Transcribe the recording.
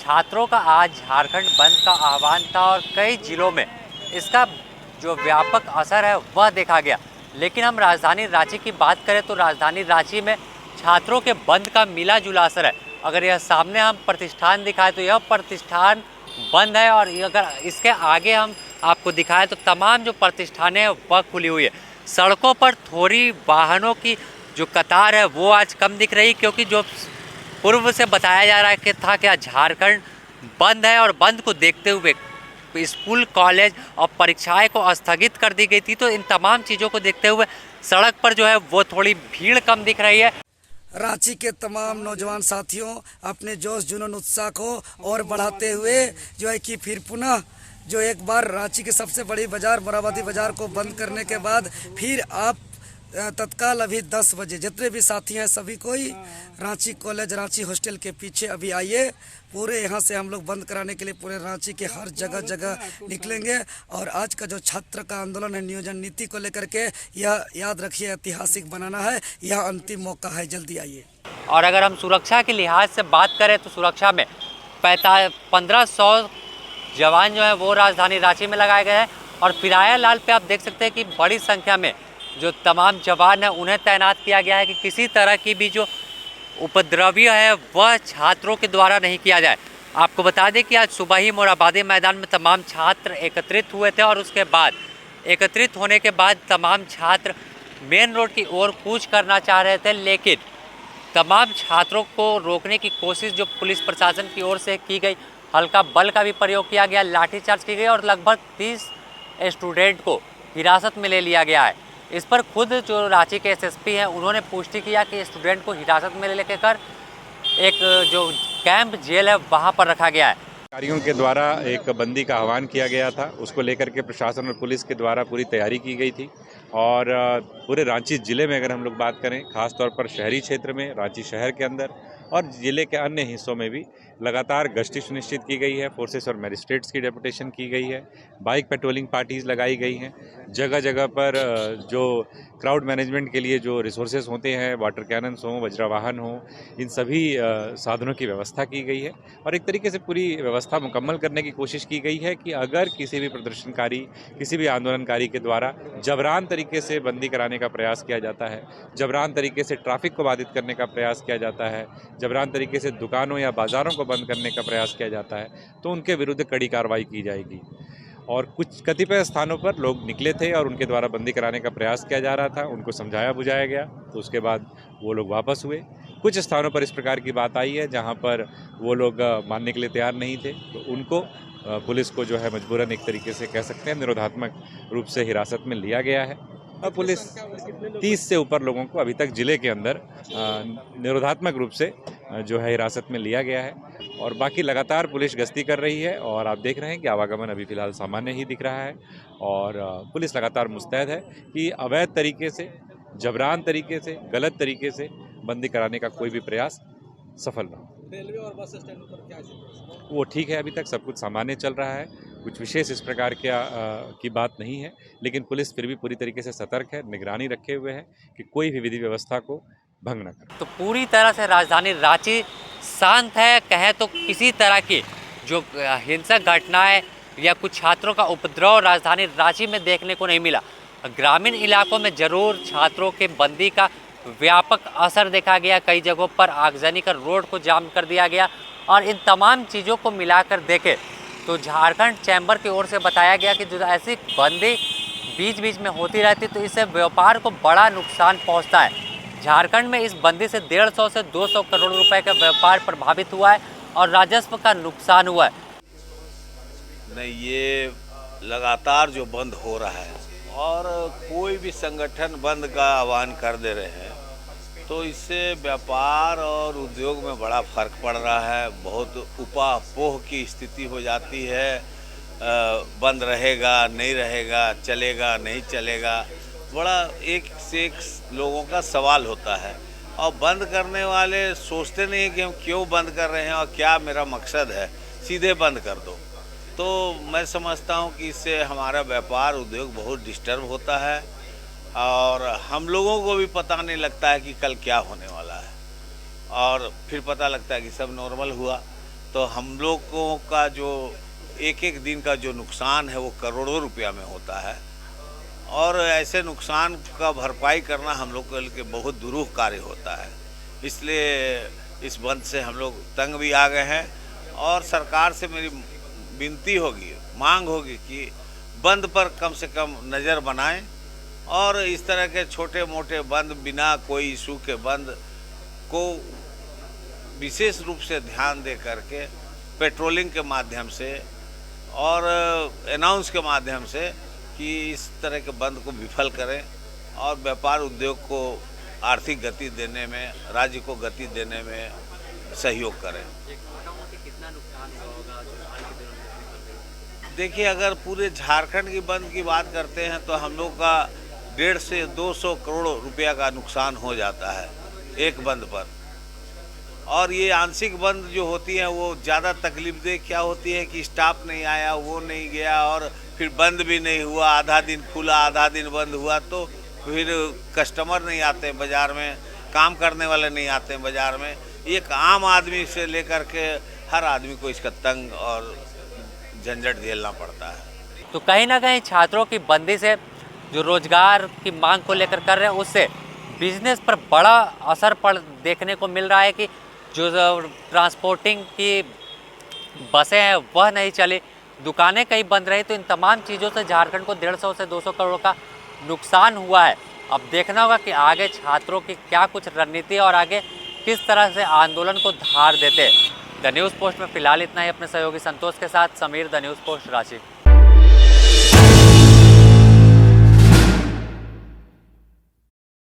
छात्रों का आज झारखंड बंद का आह्वान था और कई जिलों में इसका जो व्यापक असर है वह देखा गया। लेकिन हम राजधानी रांची की बात करें तो राजधानी रांची में छात्रों के बंद का मिला जुला असर है। अगर यह सामने हम प्रतिष्ठान दिखाएं तो यह प्रतिष्ठान बंद है, और अगर इसके आगे हम आपको दिखाएं तो तमाम जो प्रतिष्ठानें हैं वह खुली हुई है। सड़कों पर थोड़ी वाहनों की जो कतार है वो आज कम दिख रही, क्योंकि जो पूर्व से बताया जा रहा है कि था क्या झारखंड बंद है और बंद को देखते हुए स्कूल कॉलेज और परीक्षाएं को स्थगित कर दी गई थी। तो इन तमाम चीज़ों को देखते हुए सड़क पर जो है वो थोड़ी भीड़ कम दिख रही है। रांची के तमाम नौजवान साथियों अपने जोश जुनून उत्साह को और बढ़ाते हुए जो है कि फिर पुनः जो एक बार रांची की सबसे बड़ी बाजार मोरहाबादी बाजार को बंद करने के बाद फिर आप तत्काल अभी 10 बजे जितने भी साथी हैं सभी कोई रांची कॉलेज रांची हॉस्टल के पीछे अभी आइए। पूरे यहाँ से हम लोग बंद कराने के लिए पूरे रांची के हर जगह जगह निकलेंगे। और आज का जो छात्र का आंदोलन है नियोजन नीति को लेकर के, यह याद रखिए ऐतिहासिक बनाना है, यह अंतिम मौका है, जल्दी आइए। और अगर हम सुरक्षा के लिहाज से बात करें तो सुरक्षा में 1500 जवान जो है वो राजधानी रांची में लगाए गए हैं। और फिराया लाल पे आप देख सकते हैं कि बड़ी संख्या में जो तमाम जवान हैं उन्हें तैनात किया गया है कि किसी तरह की भी जो उपद्रव्य है वह छात्रों के द्वारा नहीं किया जाए। आपको बता दें कि आज सुबह ही मोरहाबादी मैदान में तमाम छात्र एकत्रित हुए थे और उसके बाद एकत्रित होने के बाद तमाम छात्र मेन रोड की ओर कूच करना चाह रहे थे, लेकिन तमाम छात्रों को रोकने की कोशिश जो पुलिस प्रशासन की ओर से की गई, हल्का बल का भी प्रयोग किया गया, लाठीचार्ज की गई और लगभग 30 स्टूडेंट को हिरासत में ले लिया गया है। इस पर खुद जो रांची के एसएसपी हैं उन्होंने पुष्टि किया कि स्टूडेंट को हिरासत में लेकर एक जो कैंप जेल है वहाँ पर रखा गया है। अधिकारियों के द्वारा एक बंदी का आह्वान किया गया था, उसको लेकर के प्रशासन और पुलिस के द्वारा पूरी तैयारी की गई थी। और पूरे रांची ज़िले में अगर हम लोग बात करें, खासतौर पर शहरी क्षेत्र में, रांची शहर के अंदर और ज़िले के अन्य हिस्सों में भी लगातार गश्ती सुनिश्चित की गई है। फोर्सेस और मजिस्ट्रेट्स की डेपुटेशन की गई है, बाइक पेट्रोलिंग पार्टीज़ लगाई गई हैं। जगह जगह पर जो क्राउड मैनेजमेंट के लिए जो रिसोर्सेज होते हैं, वाटर कैनन्स हों, वज्रवाहन हों, इन सभी साधनों की व्यवस्था की गई है। और एक तरीके से पूरी व्यवस्था मुकम्मल करने की कोशिश की गई है कि अगर किसी भी प्रदर्शनकारी, किसी भी आंदोलनकारी के द्वारा जबरान तरीके से बंदी कराने का प्रयास किया जाता है, जबरान तरीके से ट्रैफिक को बाधित करने का प्रयास किया जाता है, जबरान तरीके से दुकानों या बाज़ारों को बंद करने का प्रयास किया जाता है, तो उनके विरुद्ध कड़ी कार्रवाई की जाएगी। और कुछ कतिपय स्थानों पर लोग निकले थे और उनके द्वारा बंदी कराने का प्रयास किया जा रहा था, उनको समझाया बुझाया गया, तो उसके बाद वो लोग वापस हुए। कुछ स्थानों पर इस प्रकार की बात आई है जहां पर वो लोग मानने के लिए तैयार नहीं थे, तो उनको पुलिस को जो है मजबूरन एक तरीके से कह सकते हैं निरोधात्मक रूप से हिरासत में लिया गया है। और पुलिस 30 से ऊपर लोगों को अभी तक जिले के अंदर निरोधात्मक रूप से जो है हिरासत में लिया गया है। और बाकी लगातार पुलिस गश्ती कर रही है और आप देख रहे हैं कि आवागमन अभी फ़िलहाल सामान्य ही दिख रहा है। और पुलिस लगातार मुस्तैद है कि अवैध तरीके से, जबरान तरीके से, गलत तरीके से बंदी कराने का कोई भी प्रयास सफल ना हो। रेलवे और बस स्टैंड पर क्या स्थिति है? वो ठीक है, अभी तक सब कुछ सामान्य चल रहा है, कुछ विशेष इस प्रकार की बात नहीं है। लेकिन पुलिस फिर भी पूरी तरीके से सतर्क है, निगरानी रखे हुए है कि कोई भी विधि व्यवस्था को भंग न करे। तो पूरी तरह से राजधानी रांची शांत है, कहें तो किसी तरह की जो हिंसक घटनाएं या कुछ छात्रों का उपद्रव राजधानी रांची में देखने को नहीं मिला। ग्रामीण इलाकों में जरूर छात्रों के बंदी का व्यापक असर देखा गया, कई जगहों पर आगजनी कर रोड को जाम कर दिया गया। और इन तमाम चीज़ों को मिलाकर देखें तो झारखंड चैम्बर की ओर से बताया गया कि जो ऐसी बंदी बीच बीच में होती रहती तो इससे व्यापार को बड़ा नुकसान पहुंचता है। झारखंड में इस बंदी से 150 से 200 करोड़ रुपए का व्यापार प्रभावित हुआ है और राजस्व का नुकसान हुआ है। नहीं, ये लगातार जो बंद हो रहा है और कोई भी संगठन बंद का आह्वान कर दे रहे हैं, तो इससे व्यापार और उद्योग में बड़ा फर्क पड़ रहा है। बहुत उपापोह की स्थिति हो जाती है, बंद रहेगा नहीं रहेगा, चलेगा नहीं चलेगा, बड़ा एक से एक लोगों का सवाल होता है। और बंद करने वाले सोचते नहीं कि हम क्यों बंद कर रहे हैं और क्या मेरा मकसद है, सीधे बंद कर दो। तो मैं समझता हूं कि इससे हमारा व्यापार उद्योग बहुत डिस्टर्ब होता है और हम लोगों को भी पता नहीं लगता है कि कल क्या होने वाला है, और फिर पता लगता है कि सब नॉर्मल हुआ। तो हम लोगों का जो एक एक दिन का जो नुकसान है वो करोड़ों रुपया में होता है, और ऐसे नुकसान का भरपाई करना हम लोग के लिए बहुत दुरूह कार्य होता है। इसलिए इस बंद से हम लोग तंग भी आ गए हैं, और सरकार से मेरी विनती होगी, मांग होगी कि बंद पर कम से कम नज़र बनाएं, और इस तरह के छोटे मोटे बंद, बिना कोई इशू के बंद को विशेष रूप से ध्यान दे करके पेट्रोलिंग के माध्यम से और अनाउंस के माध्यम से कि इस तरह के बंद को विफल करें, और व्यापार उद्योग को आर्थिक गति देने में, राज्य को गति देने में सहयोग करें। कितना नुकसान हुआ होगा जो हाल के दिनों में? देखिए, अगर पूरे झारखंड की बंद की बात करते हैं तो हम लोग का 150 से 200 करोड़ रुपया का नुकसान हो जाता है एक बंद पर। और ये आंशिक बंद जो होती है वो ज़्यादा तकलीफदेह क्या होती है कि स्टाफ नहीं आया, वो नहीं गया, और फिर बंद भी नहीं हुआ, आधा दिन खुला आधा दिन बंद हुआ, तो फिर कस्टमर नहीं आते बाज़ार में, काम करने वाले नहीं आते बाज़ार में। एक आम आदमी से लेकर के हर आदमी को इसका तंग और झंझट झेलना पड़ता है। तो कहीं ना कहीं छात्रों की बंदी से जो रोजगार की मांग को लेकर कर रहे हैं, उससे बिजनेस पर बड़ा असर देखने को मिल रहा है कि जो ट्रांसपोर्टिंग की बसें हैं वह नहीं चली, दुकानें कहीं बंद रही। तो इन तमाम चीज़ों से झारखंड को 150 से 200 करोड़ का नुकसान हुआ है। अब देखना होगा कि आगे छात्रों की क्या कुछ रणनीति है और आगे किस तरह से आंदोलन को धार देते। द न्यूज़ पोस्ट में फिलहाल इतना ही। अपने सहयोगी संतोष के साथ Sameer, the news post, Ranchi.